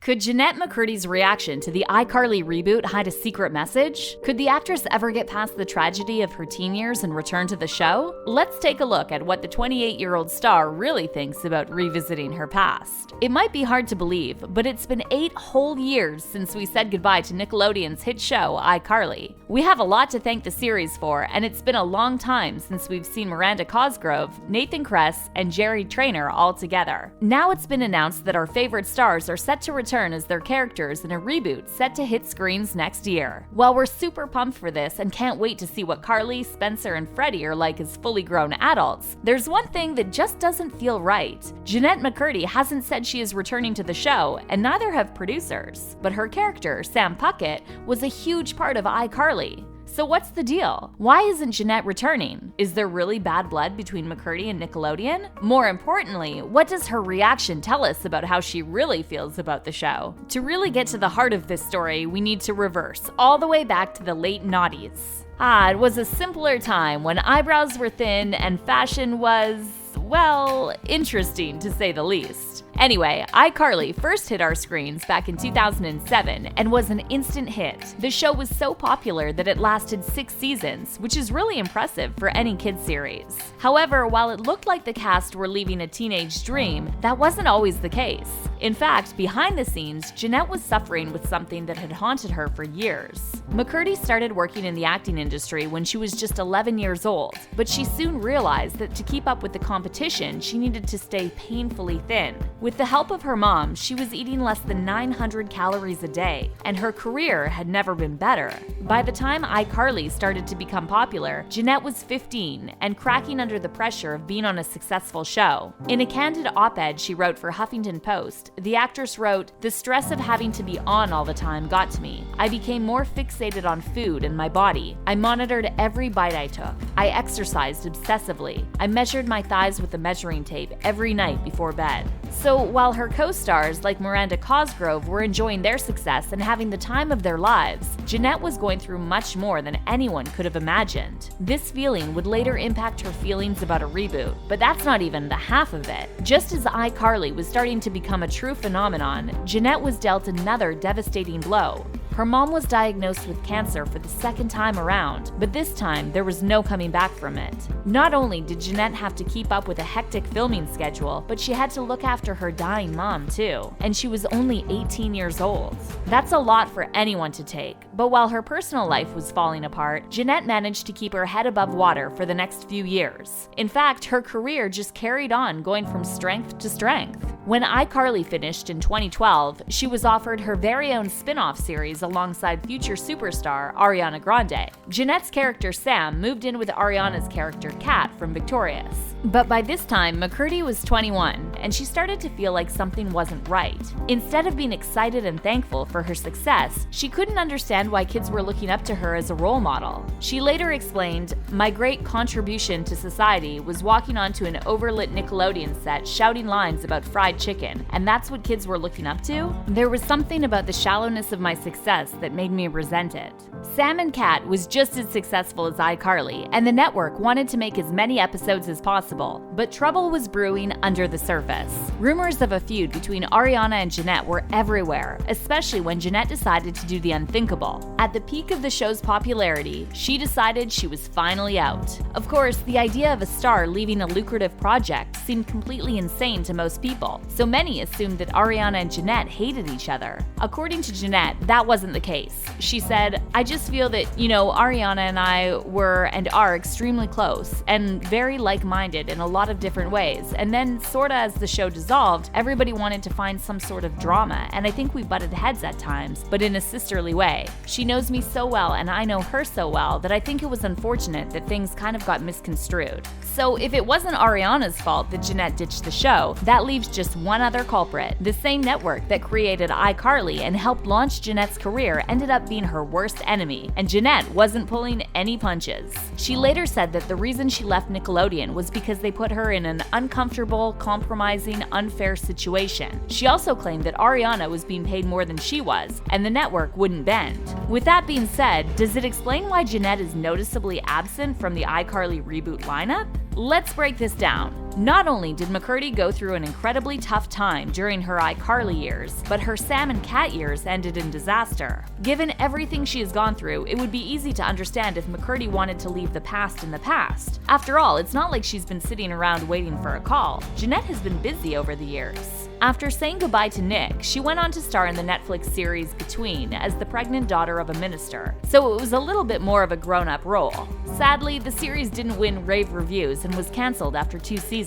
Could Jennette McCurdy's reaction to the iCarly reboot hide a secret message? Could the actress ever get past the tragedy of her teen years and return to the show? Let's take a look at what the 28-year-old star really thinks about revisiting her past. It might be hard to believe, but it's been 8 whole years since we said goodbye to Nickelodeon's hit show, iCarly. We have a lot to thank the series for, and it's been a long time since we've seen Miranda Cosgrove, Nathan Kress, and Jerry Trainor all together. Now it's been announced that our favorite stars are set to return as their characters in a reboot set to hit screens next year. While we're super pumped for this and can't wait to see what Carly, Spencer, and Freddie are like as fully grown adults, there's one thing that just doesn't feel right. Jennette McCurdy hasn't said she is returning to the show, and neither have producers. But her character, Sam Puckett, was a huge part of iCarly. So what's the deal? Why isn't Jennette returning? Is there really bad blood between McCurdy and Nickelodeon? More importantly, what does her reaction tell us about how she really feels about the show? To really get to the heart of this story, we need to reverse all the way back to the late noughties. It was a simpler time when eyebrows were thin and fashion was, well, interesting to say the least. Anyway, iCarly first hit our screens back in 2007 and was an instant hit. The show was so popular that it lasted 6 seasons, which is really impressive for any kids series. However, while it looked like the cast were living a teenage dream, that wasn't always the case. In fact, behind the scenes, Jennette was suffering with something that had haunted her for years. McCurdy started working in the acting industry when she was just 11 years old, but she soon realized that to keep up with the competition, she needed to stay painfully thin. With the help of her mom, she was eating less than 900 calories a day, and her career had never been better. By the time iCarly started to become popular, Jennette was 15 and cracking under the pressure of being on a successful show. In a candid op-ed she wrote for Huffington Post, the actress wrote, "The stress of having to be on all the time got to me. I became more fixated on food and my body. I monitored every bite I took. I exercised obsessively. I measured my thighs with a measuring tape every night before bed." So while her co-stars like Miranda Cosgrove were enjoying their success and having the time of their lives, Jennette was going through much more than anyone could have imagined. This feeling would later impact her feelings about a reboot, but that's not even the half of it. Just as iCarly was starting to become a true phenomenon, Jennette was dealt another devastating blow. Her mom was diagnosed with cancer for the 2nd time around, but this time there was no coming back from it. Not only did Jennette have to keep up with a hectic filming schedule, but she had to look after her dying mom too, and she was only 18 years old. That's a lot for anyone to take, but while her personal life was falling apart, Jennette managed to keep her head above water for the next few years. In fact, her career just carried on, going from strength to strength. When iCarly finished in 2012, she was offered her very own spin-off series alongside future superstar Ariana Grande. Jennette's character Sam moved in with Ariana's character Kat from Victorious. But by this time, McCurdy was 21, and she started to feel like something wasn't right. Instead of being excited and thankful for her success, she couldn't understand why kids were looking up to her as a role model. She later explained, "My great contribution to society was walking onto an overlit Nickelodeon set shouting lines about fried chicken, and that's what kids were looking up to? There was something about the shallowness of my success that made me resent it." Sam and Kat was just as successful as iCarly, and the network wanted to make as many episodes as possible, but trouble was brewing under the surface. Rumors of a feud between Ariana and Jennette were everywhere, especially when Jennette decided to do the unthinkable. At the peak of the show's popularity, she decided she was finally out. Of course, the idea of a star leaving a lucrative project seemed completely insane to most people, so many assumed that Ariana and Jennette hated each other. According to Jennette, that wasn't the case. She said, "I just feel that, Ariana and I were and are extremely close and very like-minded in a lot of different ways. And then, sorta as the show dissolved, everybody wanted to find some sort of drama, and I think we butted heads at times, but in a sisterly way. She knows me so well and I know her so well that I think it was unfortunate that things kind of got misconstrued." So if it wasn't Ariana's fault that Jennette ditched the show, that leaves just one other culprit. The same network that created iCarly and helped launch Jennette's career ended up being her worst enemy, and Jennette wasn't pulling any punches. She later said that the reason she left Nickelodeon was because they put her in an uncomfortable, compromising, unfair situation. She also claimed that Ariana was being paid more than she was, and the network wouldn't bend. With that being said, does it explain why Jennette is noticeably absent from the iCarly reboot lineup? Let's break this down. Not only did McCurdy go through an incredibly tough time during her iCarly years, but her Sam and Cat years ended in disaster. Given everything she has gone through, it would be easy to understand if McCurdy wanted to leave the past in the past. After all, it's not like she's been sitting around waiting for a call. Jennette has been busy over the years. After saying goodbye to Nick, she went on to star in the Netflix series Between as the pregnant daughter of a minister, so it was a little bit more of a grown-up role. Sadly, the series didn't win rave reviews and was cancelled after 2 seasons.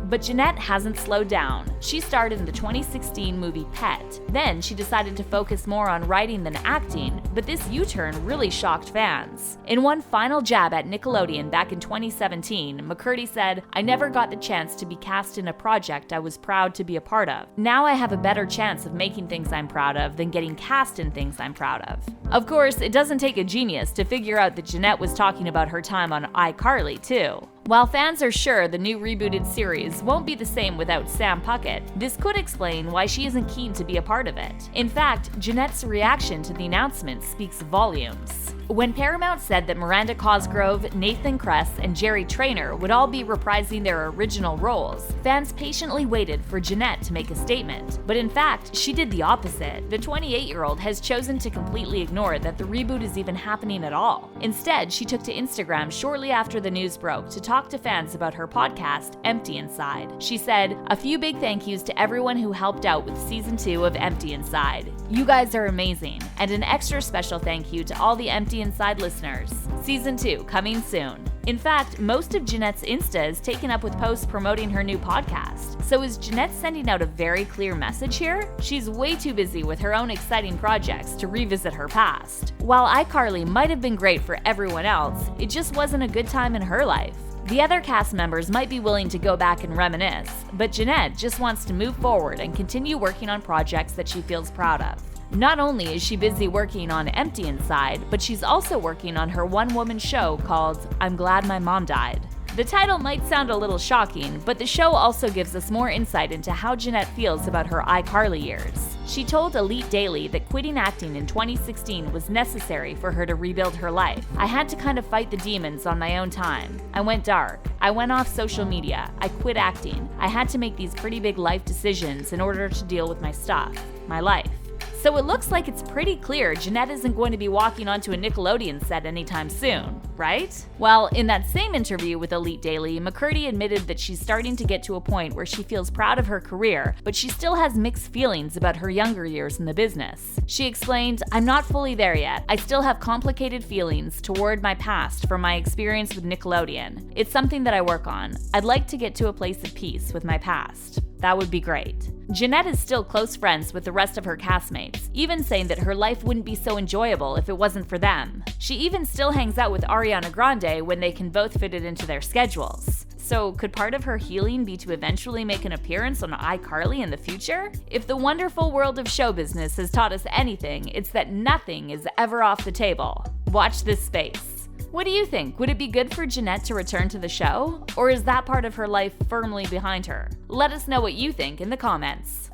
But Jennette hasn't slowed down. She starred in the 2016 movie Pet. Then she decided to focus more on writing than acting, but this U-turn really shocked fans. In one final jab at Nickelodeon back in 2017, McCurdy said, "I never got the chance to be cast in a project I was proud to be a part of. Now I have a better chance of making things I'm proud of than getting cast in things I'm proud of." Of course, it doesn't take a genius to figure out that Jennette was talking about her time on iCarly too. While fans are sure the new rebooted series won't be the same without Sam Puckett, this could explain why she isn't keen to be a part of it. In fact, Jennette's reaction to the announcement speaks volumes. When Paramount said that Miranda Cosgrove, Nathan Kress, and Jerry Trainor would all be reprising their original roles, fans patiently waited for Jennette to make a statement. But in fact, she did the opposite. The 28-year-old has chosen to completely ignore that the reboot is even happening at all. Instead, she took to Instagram shortly after the news broke to talk to fans about her podcast, Empty Inside. She said, "A few big thank yous to everyone who helped out with season 2 of Empty Inside. You guys are amazing. And an extra special thank you to all the Empty Inside listeners. Season 2 coming soon." In fact, most of Jennette's Insta is taken up with posts promoting her new podcast. So is Jennette sending out a very clear message here? She's way too busy with her own exciting projects to revisit her past. While iCarly might have been great for everyone else, it just wasn't a good time in her life. The other cast members might be willing to go back and reminisce, but Jennette just wants to move forward and continue working on projects that she feels proud of. Not only is she busy working on Empty Inside, but she's also working on her one-woman show called I'm Glad My Mom Died. The title might sound a little shocking, but the show also gives us more insight into how Jennette feels about her iCarly years. She told Elite Daily that quitting acting in 2016 was necessary for her to rebuild her life. "I had to kind of fight the demons on my own time. I went dark. I went off social media. I quit acting. I had to make these pretty big life decisions in order to deal with my stuff, my life." So it looks like it's pretty clear Jennette isn't going to be walking onto a Nickelodeon set anytime soon, right? Well, in that same interview with Elite Daily, McCurdy admitted that she's starting to get to a point where she feels proud of her career, but she still has mixed feelings about her younger years in the business. She explained, "I'm not fully there yet. I still have complicated feelings toward my past from my experience with Nickelodeon. It's something that I work on. I'd like to get to a place of peace with my past. That would be great." Jennette is still close friends with the rest of her castmates, even saying that her life wouldn't be so enjoyable if it wasn't for them. She even still hangs out with Ariana Grande when they can both fit it into their schedules. So could part of her healing be to eventually make an appearance on iCarly in the future? If the wonderful world of show business has taught us anything, it's that nothing is ever off the table. Watch this space. What do you think? Would it be good for Jennette to return to the show? Or is that part of her life firmly behind her? Let us know what you think in the comments.